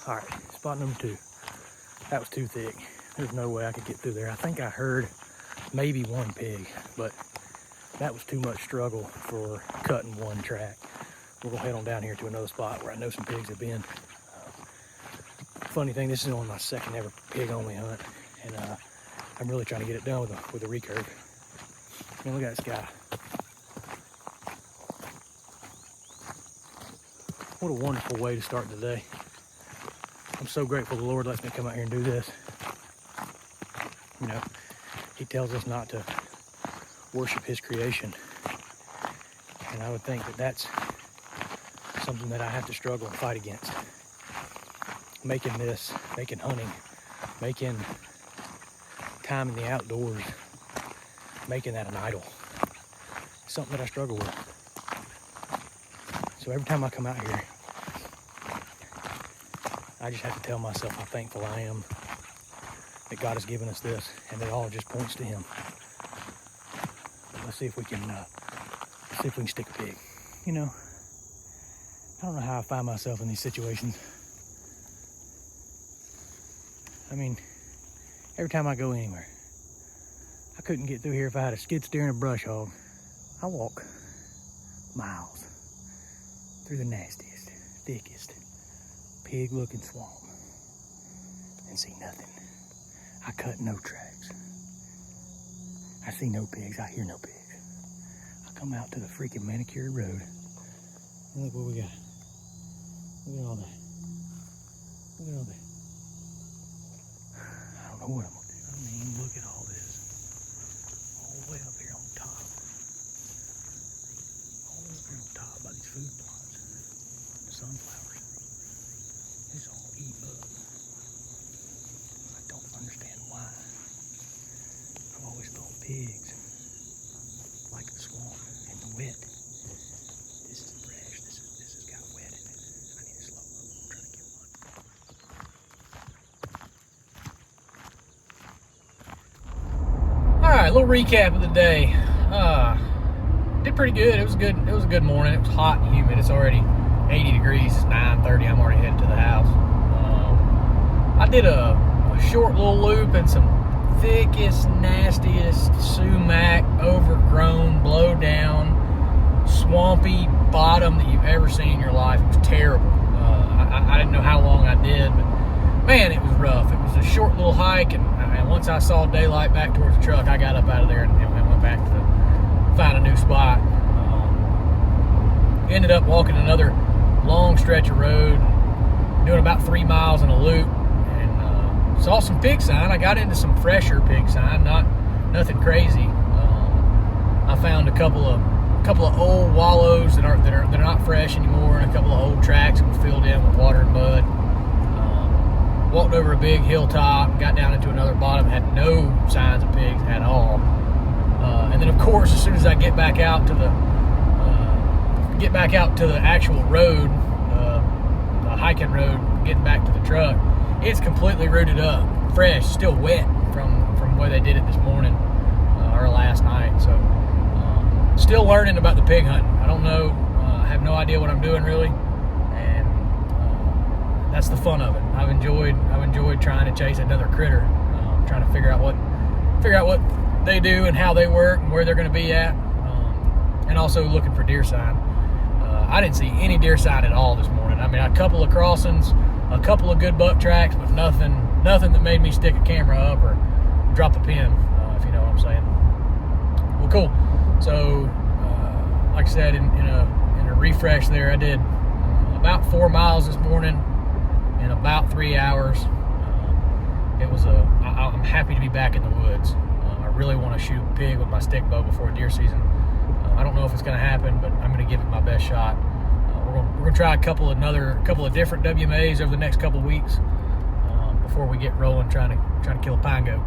All right, spot number 2. That was too thick. There's no way I could get through there. I think I heard maybe one pig, but that was too much struggle for cutting one track. We're gonna head on down here to another spot where I know some pigs have been. Funny thing, this is only my second ever pig only hunt, and I'm really trying to get it done with a recurve. Man, look at this guy. What a wonderful way to start the day. I'm so grateful the Lord lets me come out here and do this. You know, he tells us not to worship his creation. And I would think that that's something that I have to struggle and fight against. Making hunting, making time in the outdoors, making that an idol. It's something that I struggle with. So every time I come out here, I just have to tell myself how thankful I am that God has given us this, and it all just points to him. Let's see if we can stick a pig. You know, I don't know how I find myself in these situations. I mean, every time I go anywhere, I couldn't get through here if I had a skid steer and a brush hog. I walk miles through the nastiest, thickest, pig-looking swamp and see nothing. I cut no tracks. I see no pigs. I hear no pigs. I come out to the freaking manicured road. And look what we got. Look at all that. Look at all that. I don't know what I'm gonna do. I mean, look at all this. All the way up here on top. All the way up here on top by these food plots. The sunflowers. It's all eaten up. I don't understand why. I've always thought pigs like the swamp and the wet. This is fresh. This has got wet in it. I need to slow up. I'm trying to get one. All right, a little recap of the day. Did pretty good. It was good. It was a good morning. It was hot and humid. It's already 80 degrees. It's 9:30. I'm already headed to the house. I did a short little loop in some thickest, nastiest sumac, overgrown, blow down, swampy bottom that you've ever seen in your life. It was terrible. I didn't know how long I did, but man, it was rough. It was a short little hike, and once I saw daylight back towards the truck, I got up out of there and went back to find a new spot. Ended up walking another long stretch of road, doing about 3 miles in a loop, and saw some pig sign. I got into some fresher pig sign, nothing crazy. I found a couple of old wallows that are not fresh anymore, and a couple of old tracks that were filled in with water and mud. Walked over a big hilltop, got down into another bottom, had no signs of pigs at all. And then, of course, as soon as I get back out to the actual road, the hiking road, getting back to the truck, it's completely rooted up, fresh, still wet from where they did it this morning or last night. So, still learning about the pig hunting. I don't know. I have no idea what I'm doing really, and that's the fun of it. I've enjoyed trying to chase another critter, trying to figure out what they do and how they work and where they're going to be at, and also looking for deer sign. I didn't see any deer sign at all this morning. I mean, a couple of crossings, a couple of good buck tracks, but nothing that made me stick a camera up or drop a pin, if you know what I'm saying. Well, cool. So, like I said, in a refresh there, I did about 4 miles this morning in about 3 hours. I'm happy to be back in the woods. I really want to shoot a pig with my stick bow before deer season. I don't know if it's going to happen, but I'm going to give it my best shot. We're going to try a couple of different WMAs over the next couple of weeks before we get rolling, trying to kill a pine goat.